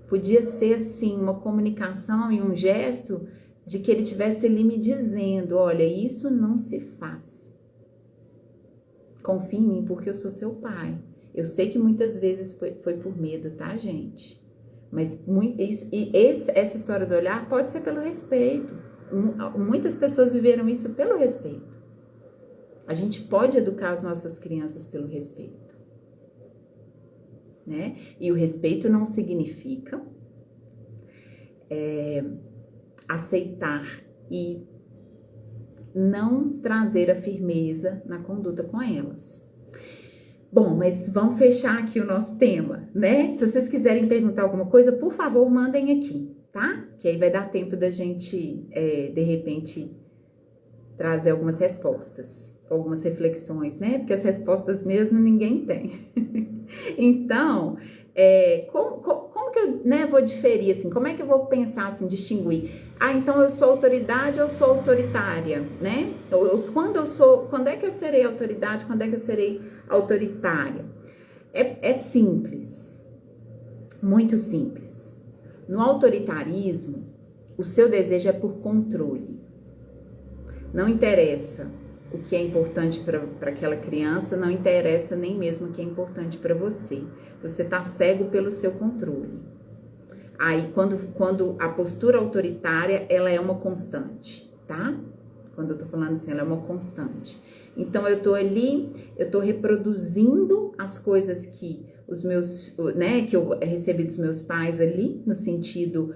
podia ser assim uma comunicação e um gesto de que ele estivesse ali me dizendo, olha, isso não se faz. Confie em mim porque eu sou seu pai. Eu sei que muitas vezes foi por medo, tá, gente? Mas essa história do olhar pode ser pelo respeito. Muitas pessoas viveram isso pelo respeito. A gente pode educar as nossas crianças pelo respeito, né? E o respeito não significa aceitar e não trazer a firmeza na conduta com elas. Bom, mas vamos fechar aqui o nosso tema, né? Se vocês quiserem perguntar alguma coisa, por favor, mandem aqui, tá? Que aí vai dar tempo da gente, de repente, trazer algumas respostas, algumas reflexões, né? Porque as respostas mesmo ninguém tem. Então, como que eu, né, vou diferir, assim? Como é que eu vou pensar, assim, distinguir? Ah, então eu sou autoridade ou sou autoritária, né? Quando é que eu serei autoridade, quando é que eu serei autoritária? É simples, muito simples. No autoritarismo, o seu desejo é por controle. Não interessa o que é importante para aquela criança, não interessa nem mesmo o que é importante para você. Você está cego pelo seu controle. Aí, quando a postura autoritária, ela é uma constante, tá? Quando eu tô falando assim, ela é uma constante. Então, eu tô ali, eu tô reproduzindo as coisas que os meus, né, que eu recebi dos meus pais ali, no sentido,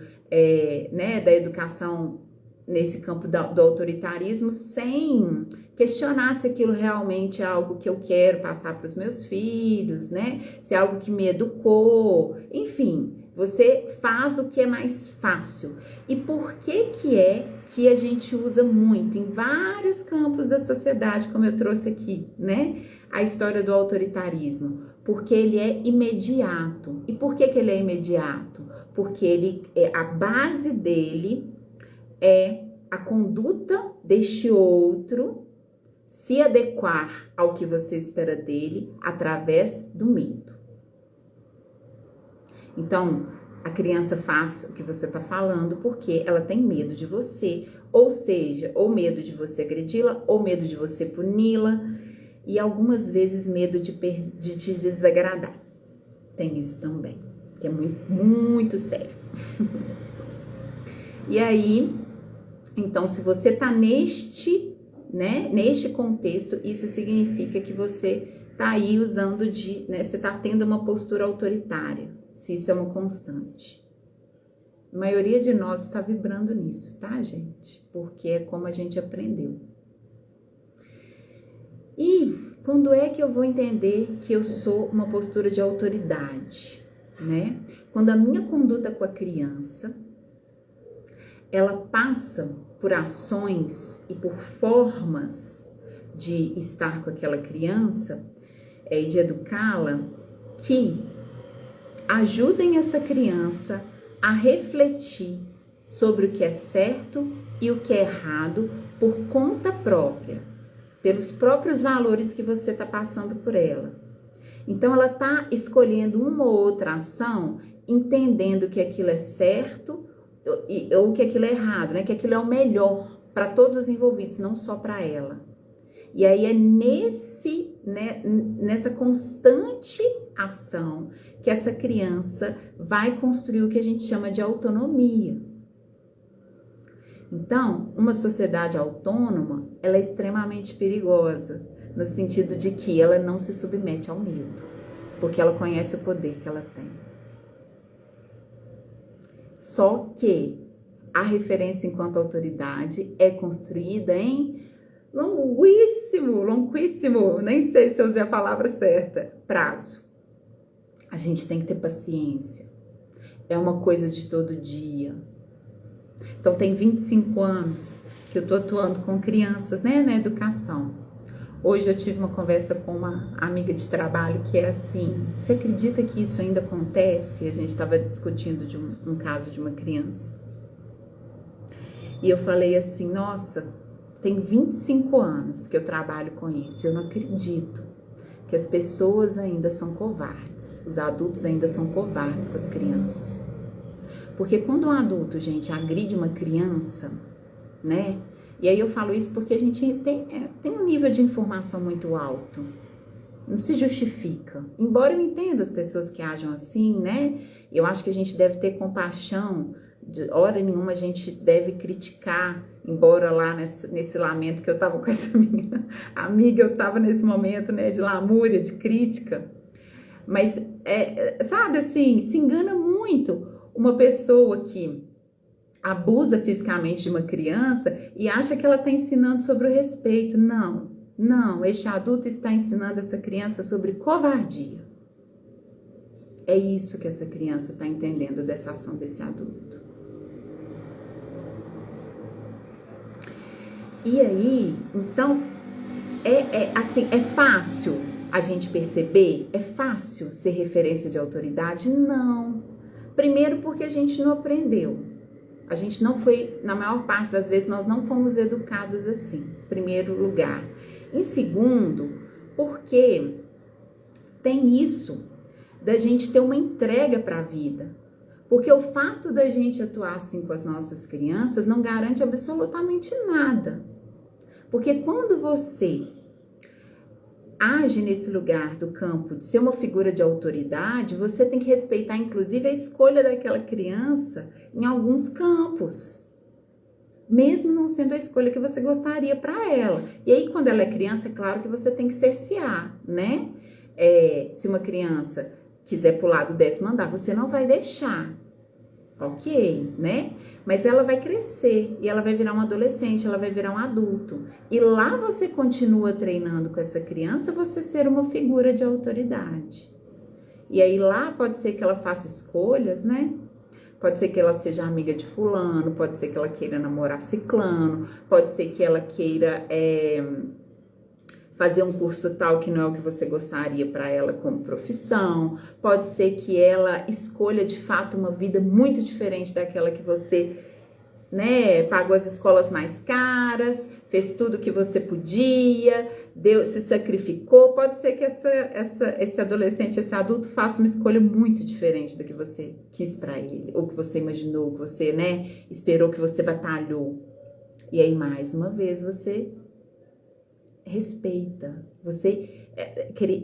né, da educação nesse campo do autoritarismo, sem questionar se aquilo realmente é algo que eu quero passar para os meus filhos, né? Se é algo que me educou, enfim, você faz o que é mais fácil. E por que a gente usa muito em vários campos da sociedade, como eu trouxe aqui, né? A história do autoritarismo. Porque ele é imediato. E por que ele é imediato? Porque a base dele é a conduta deste outro se adequar ao que você espera dele através do medo. Então, a criança faz o que você está falando porque ela tem medo de você, ou seja, ou medo de você agredi-la, ou medo de você puni-la, e algumas vezes medo de te desagradar. Tem isso também, que é muito, muito sério. E aí, então, se você tá neste contexto, isso significa que você tá aí usando né, você tá tendo uma postura autoritária, se isso é uma constante. A maioria de nós está vibrando nisso, tá, gente? Porque é como a gente aprendeu. E quando é que eu vou entender que eu sou uma postura de autoridade, né? Quando a minha conduta com a criança, ela passa por ações e por formas de estar com aquela criança e de educá-la que ajudem essa criança a refletir sobre o que é certo e o que é errado por conta própria, pelos próprios valores que você está passando por ela. Então, ela está escolhendo uma ou outra ação, entendendo que aquilo é certo ou que aquilo é errado, né? Que aquilo é o melhor para todos os envolvidos, não só para ela. E aí é nessa constante ação que essa criança vai construir o que a gente chama de autonomia. Então, uma sociedade autônoma, ela é extremamente perigosa, no sentido de que ela não se submete ao medo, porque ela conhece o poder que ela tem. Só que a referência enquanto autoridade é construída em longuíssimo, nem sei se eu usei a palavra certa, prazo. A gente tem que ter paciência. É uma coisa de todo dia. Então, tem 25 anos que eu tô atuando com crianças, né, na educação. Hoje eu tive uma conversa com uma amiga de trabalho que é assim, você acredita que isso ainda acontece? A gente estava discutindo de um caso de uma criança. E eu falei assim, nossa, tem 25 anos que eu trabalho com isso, eu não acredito que as pessoas ainda são covardes, os adultos ainda são covardes com as crianças. Porque quando um adulto, gente, agride uma criança, né? E aí eu falo isso porque a gente tem um nível de informação muito alto. Não se justifica. Embora eu entenda as pessoas que agem assim, né? Eu acho que a gente deve ter compaixão De hora nenhuma a gente deve criticar, embora lá nesse lamento que eu tava com essa minha amiga, eu tava nesse momento, né, de lamúria, de crítica. Mas, sabe assim, se engana muito uma pessoa que abusa fisicamente de uma criança e acha que ela está ensinando sobre o respeito. Não, não, este adulto está ensinando essa criança sobre covardia. É isso que essa criança está entendendo dessa ação desse adulto. E aí, então, assim, é fácil a gente perceber? É fácil ser referência de autoridade? Não. Primeiro porque a gente não aprendeu. A gente não foi, na maior parte das vezes, nós não fomos educados assim, em primeiro lugar. Em segundo, porque tem isso da gente ter uma entrega para a vida. Porque o fato da gente atuar assim com as nossas crianças não garante absolutamente nada. Porque quando você age nesse lugar do campo de ser uma figura de autoridade, você tem que respeitar, inclusive, a escolha daquela criança em alguns campos, mesmo não sendo a escolha que você gostaria para ela. E aí, quando ela é criança, é claro que você tem que cercear, né? Se uma criança quiser pular do 10º andar, você não vai deixar, ok, né? Mas ela vai crescer e ela vai virar um adolescente, ela vai virar um adulto. E lá você continua treinando com essa criança você ser uma figura de autoridade. E aí lá pode ser que ela faça escolhas, né? Pode ser que ela seja amiga de fulano, pode ser que ela queira namorar ciclano, pode ser que ela queira fazer um curso tal que não é o que você gostaria para ela como profissão, pode ser que ela escolha de fato uma vida muito diferente daquela que você, né, pagou as escolas mais caras, fez tudo que você podia, se sacrificou. Pode ser que esse adolescente, esse adulto faça uma escolha muito diferente do que você quis para ele, ou que você imaginou, ou que você, né, esperou, que você batalhou. E aí, mais uma vez, você respeita. Você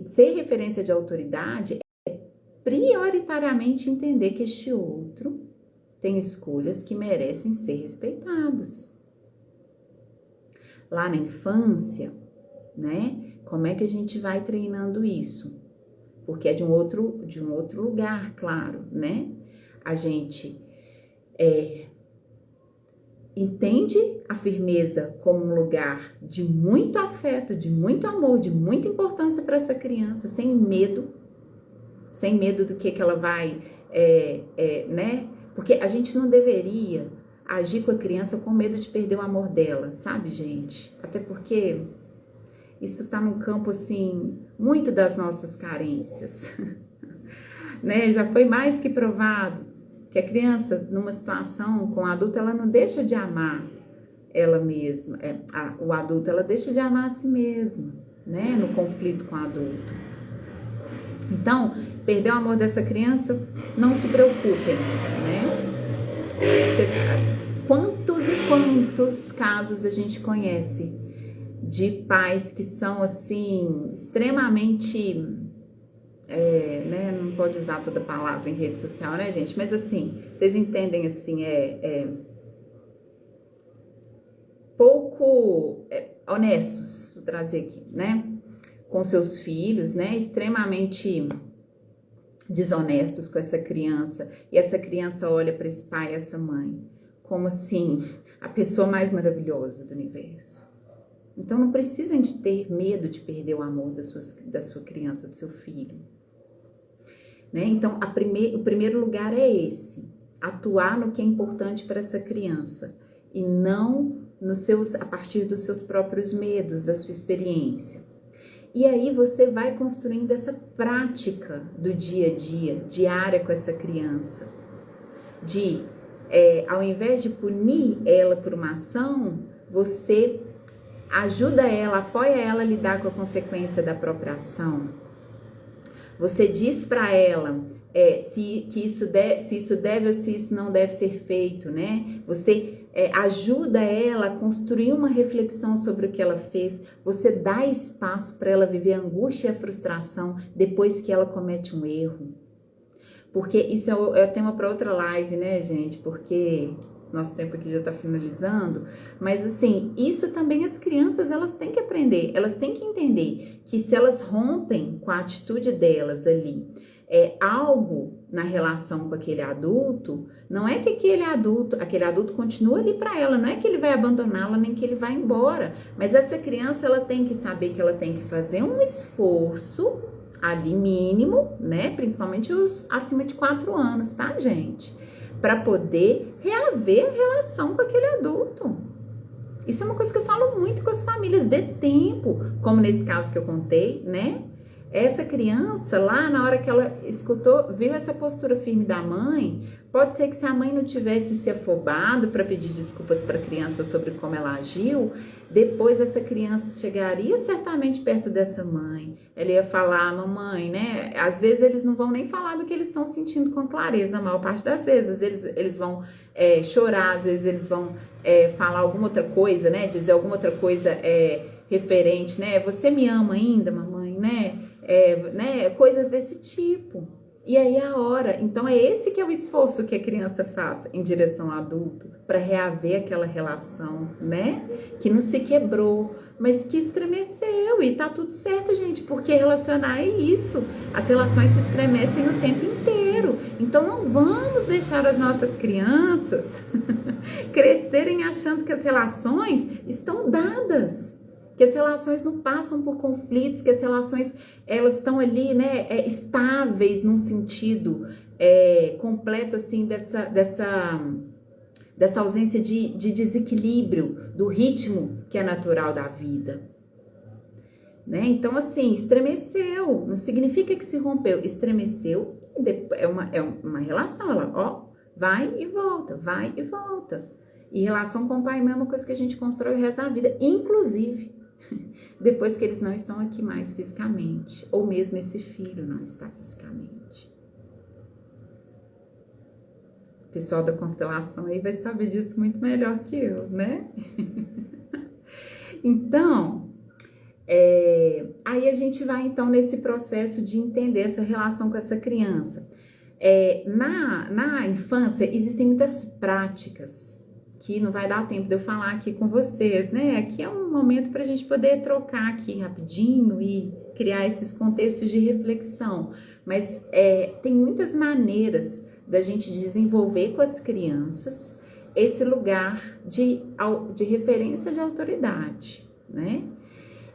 ser referência de autoridade é prioritariamente entender que este outro tem escolhas que merecem ser respeitadas. Lá na infância, né? Como é que a gente vai treinando isso? Porque é de um outro lugar, claro, né? A gente entende a firmeza como um lugar de muito afeto, de muito amor, de muita importância para essa criança, sem medo do que ela vai, né? Porque a gente não deveria agir com a criança com medo de perder o amor dela, sabe, gente? Até porque isso tá no campo, assim, muito das nossas carências, né? Já foi mais que provado que a criança, numa situação com o adulto, ela não deixa de amar ela mesma. O adulto, ela deixa de amar a si mesma, né? No conflito com o adulto. Então, perder o amor dessa criança, não se preocupem, né? Quantos e quantos casos a gente conhece de pais que são, assim, extremamente... né, não pode usar toda a palavra em rede social, né, gente? Mas assim, vocês entendem, assim, pouco honestos, vou trazer aqui, né? Com seus filhos, né? Extremamente desonestos com essa criança. E essa criança olha para esse pai e essa mãe como, assim, a pessoa mais maravilhosa do universo. Então, não precisam de ter medo de perder o amor da sua criança, do seu filho. Né? Então, o primeiro lugar é esse. Atuar no que é importante para essa criança. E não a partir dos seus próprios medos, da sua experiência. E aí você vai construindo essa prática do dia a dia, diária com essa criança. Ao invés de punir ela por uma ação, você ajuda ela, apoia ela a lidar com a consequência da própria ação. Você diz para ela se isso deve ou se isso não deve ser feito, né? Você ajuda ela a construir uma reflexão sobre o que ela fez. Você dá espaço para ela viver a angústia e a frustração depois que ela comete um erro. porque isso é tema para outra live, né, gente? Porque nosso tempo aqui já está finalizando, mas assim, isso também as crianças, elas têm que aprender, elas têm que entender que se elas rompem com a atitude delas ali, algo na relação com aquele adulto, não é que aquele adulto continua ali para ela, não é que ele vai abandoná-la, nem que ele vai embora, mas essa criança, ela tem que saber que ela tem que fazer um esforço ali mínimo, né, principalmente os acima de 4 anos, tá, gente? Para poder reaver a relação com aquele adulto. Isso é uma coisa que eu falo muito com as famílias, dê tempo, como nesse caso que eu contei, né? Essa criança lá, na hora que ela escutou, viu essa postura firme da mãe, pode ser que se a mãe não tivesse se afobado para pedir desculpas para a criança sobre como ela agiu, depois essa criança chegaria certamente perto dessa mãe. Ela ia falar, mamãe, né? Às vezes eles não vão nem falar do que eles estão sentindo com clareza, na maior parte das vezes. Eles vão chorar, às vezes eles vão falar alguma outra coisa, né? Dizer alguma outra coisa referente, né? Você me ama ainda, mamãe, né? Coisas desse tipo. E aí a hora, então é esse que é o esforço que a criança faz em direção ao adulto, para reaver aquela relação, né? Que não se quebrou, mas que estremeceu, e tá tudo certo, gente, porque relacionar é isso. As relações se estremecem o tempo inteiro. Então não vamos deixar as nossas crianças crescerem achando que as relações estão dadas, que as relações não passam por conflitos, que as relações, elas estão ali, né, estáveis num sentido completo, assim, dessa ausência de desequilíbrio do ritmo que é natural da vida, né? Então, assim, estremeceu, não significa que se rompeu, estremeceu, é uma relação, ela, ó, vai e volta, vai e volta. E relação com o pai é a mesma coisa que a gente constrói o resto da vida, inclusive depois que eles não estão aqui mais fisicamente, ou mesmo esse filho não está fisicamente. O pessoal da constelação aí vai saber disso muito melhor que eu, né? Então, aí a gente vai então nesse processo de entender essa relação com essa criança. Na infância existem muitas práticas que não vai dar tempo de eu falar aqui com vocês, né? Aqui é um momento para a gente poder trocar aqui rapidinho e criar esses contextos de reflexão. Mas tem muitas maneiras da gente desenvolver com as crianças esse lugar de referência de autoridade, né?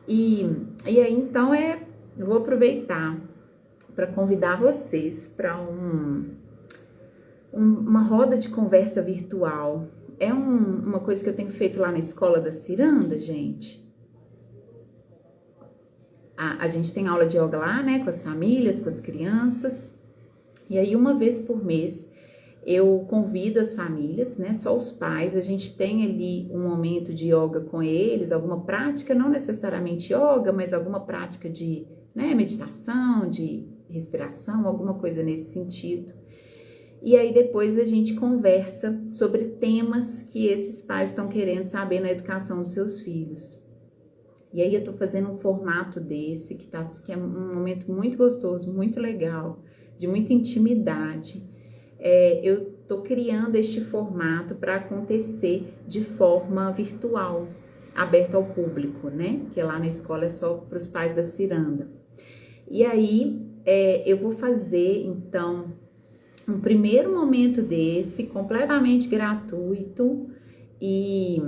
E aí, então, eu vou aproveitar para convidar vocês para uma roda de conversa virtual. É uma coisa que eu tenho feito lá na Escola da Ciranda, gente. A gente tem aula de yoga lá, né, com as famílias, com as crianças. E aí, uma vez por mês, eu convido as famílias, né, só os pais. A gente tem ali um momento de yoga com eles, alguma prática, não necessariamente yoga, mas alguma prática de, né, meditação, de respiração, alguma coisa nesse sentido. E aí depois a gente conversa sobre temas que esses pais estão querendo saber na educação dos seus filhos. E aí eu tô fazendo um formato desse, que é um momento muito gostoso, muito legal, de muita intimidade. Eu tô criando este formato para acontecer de forma virtual, aberto ao público, né? Que lá na escola é só para os pais da Ciranda. E aí eu vou fazer, então, um primeiro momento desse, completamente gratuito, e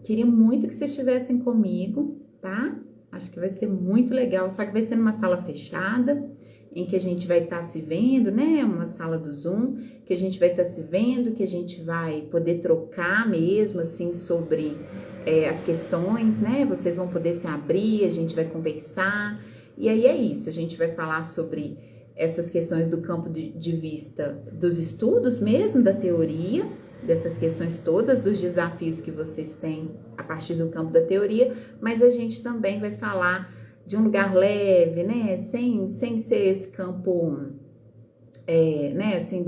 queria muito que vocês estivessem comigo, tá? Acho que vai ser muito legal, só que vai ser numa sala fechada, em que a gente vai estar se vendo, né? Uma sala do Zoom, que a gente vai estar se vendo, que a gente vai poder trocar mesmo, assim, sobre as questões, né? Vocês vão poder se abrir, a gente vai conversar, e aí é isso, a gente vai falar sobre essas questões do campo de vista dos estudos mesmo, da teoria, dessas questões todas, dos desafios que vocês têm a partir do campo da teoria, mas a gente também vai falar de um lugar leve, né, sem ser esse campo, né, assim,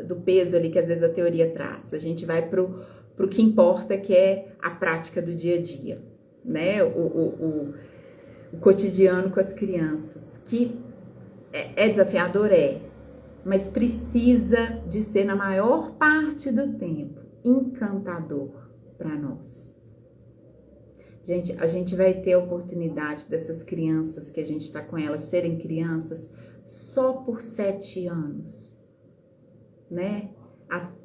do peso ali que às vezes a teoria traz. A gente vai pro que importa, que é a prática do dia a dia, né, o cotidiano com as crianças, que é desafiador, mas precisa de ser, na maior parte do tempo, encantador para nós. Gente, a gente vai ter a oportunidade dessas crianças que a gente está com elas serem crianças só por 7 anos, né?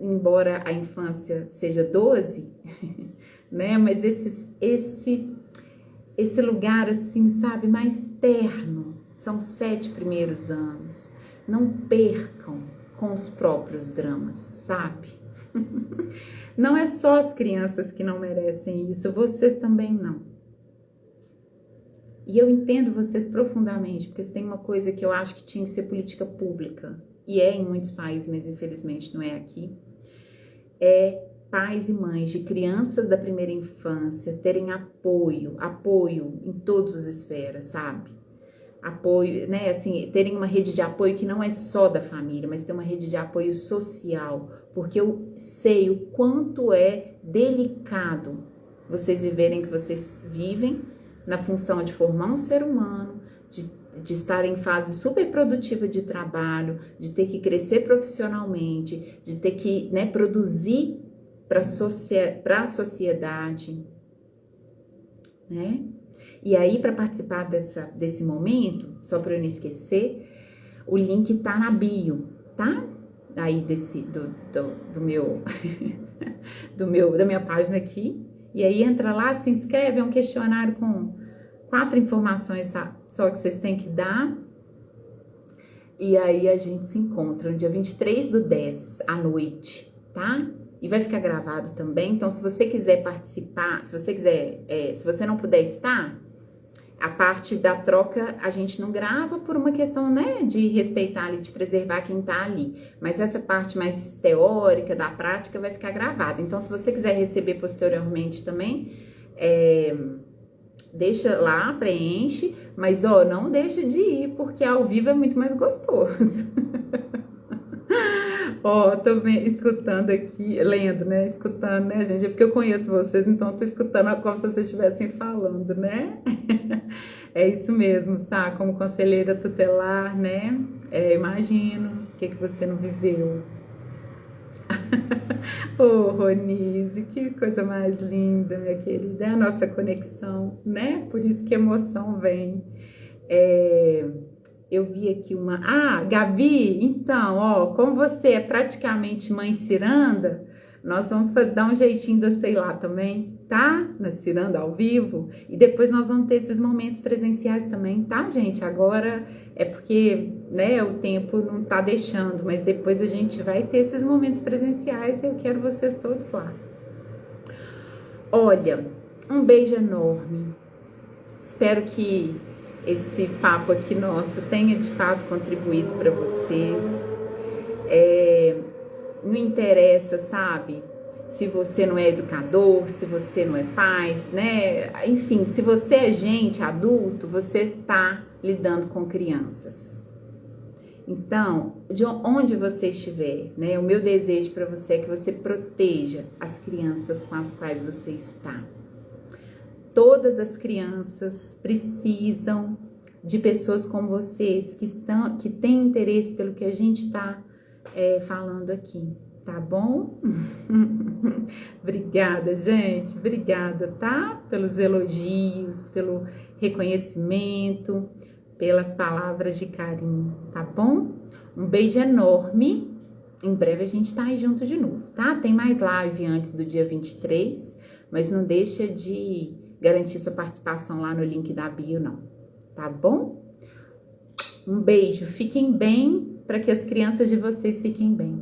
Embora a infância seja 12, né? Mas esse lugar assim, sabe, mais terno, são 7 primeiros anos. Não percam com os próprios dramas, sabe? Não é só as crianças que não merecem isso, vocês também não. E eu entendo vocês profundamente, porque tem uma coisa que eu acho que tinha que ser política pública, e é em muitos países, mas infelizmente não é aqui, é pais e mães de crianças da primeira infância terem apoio em todas as esferas, sabe? Apoio, né, assim, terem uma rede de apoio que não é só da família, mas ter uma rede de apoio social, porque eu sei o quanto é delicado vocês viverem o que vocês vivem na função de formar um ser humano, de estar em fase super produtiva de trabalho, de ter que crescer profissionalmente, de ter que, né, produzir para a sociedade, né? E aí, para participar desse momento, só para eu não esquecer, o link tá na bio, tá? Aí do meu, da minha página aqui. E aí entra lá, se inscreve, é um questionário com 4 informações só que vocês têm que dar. E aí a gente se encontra no dia 23/10 à noite, tá? E vai ficar gravado também. Então, se você quiser participar, se você não puder estar, a parte da troca a gente não grava por uma questão, né, de respeitar ali, de preservar quem tá ali. Mas essa parte mais teórica, da prática, vai ficar gravada. Então, se você quiser receber posteriormente também, deixa lá, preenche, mas ó, não deixa de ir, porque ao vivo é muito mais gostoso. Ó, tô escutando aqui, lendo, né? Escutando, né, gente? É porque eu conheço vocês, então tô escutando como se vocês estivessem falando, né? É isso mesmo, sabe? Como conselheira tutelar, né? Imagino o que você não viveu. Ô, Ronise, que coisa mais linda, minha querida. É a nossa conexão, né? Por isso que a emoção vem. Eu vi aqui uma... Ah, Gabi, então, ó, como você é praticamente mãe ciranda, nós vamos dar um jeitinho de você ir lá também, tá? Na ciranda ao vivo. E depois nós vamos ter esses momentos presenciais também, tá, gente? Agora é porque, né, o tempo não tá deixando, mas depois a gente vai ter esses momentos presenciais e eu quero vocês todos lá. Olha, um beijo enorme. Espero que esse papo aqui nosso tenha de fato contribuído para vocês. Não interessa, sabe? Se você não é educador, se você não é pai, né? Enfim, se você é gente adulto, você tá lidando com crianças. Então, de onde você estiver, né? O meu desejo para você é que você proteja as crianças com as quais você está. Todas as crianças precisam de pessoas como vocês, que têm interesse pelo que a gente está falando aqui, tá bom? Obrigada, gente, obrigada, tá? Pelos elogios, pelo reconhecimento, pelas palavras de carinho, tá bom? Um beijo enorme, em breve a gente tá aí junto de novo, tá? Tem mais live antes do dia 23, mas não deixa de garantir sua participação lá no link da bio, não, tá bom? Um beijo, fiquem bem, para que as crianças de vocês fiquem bem.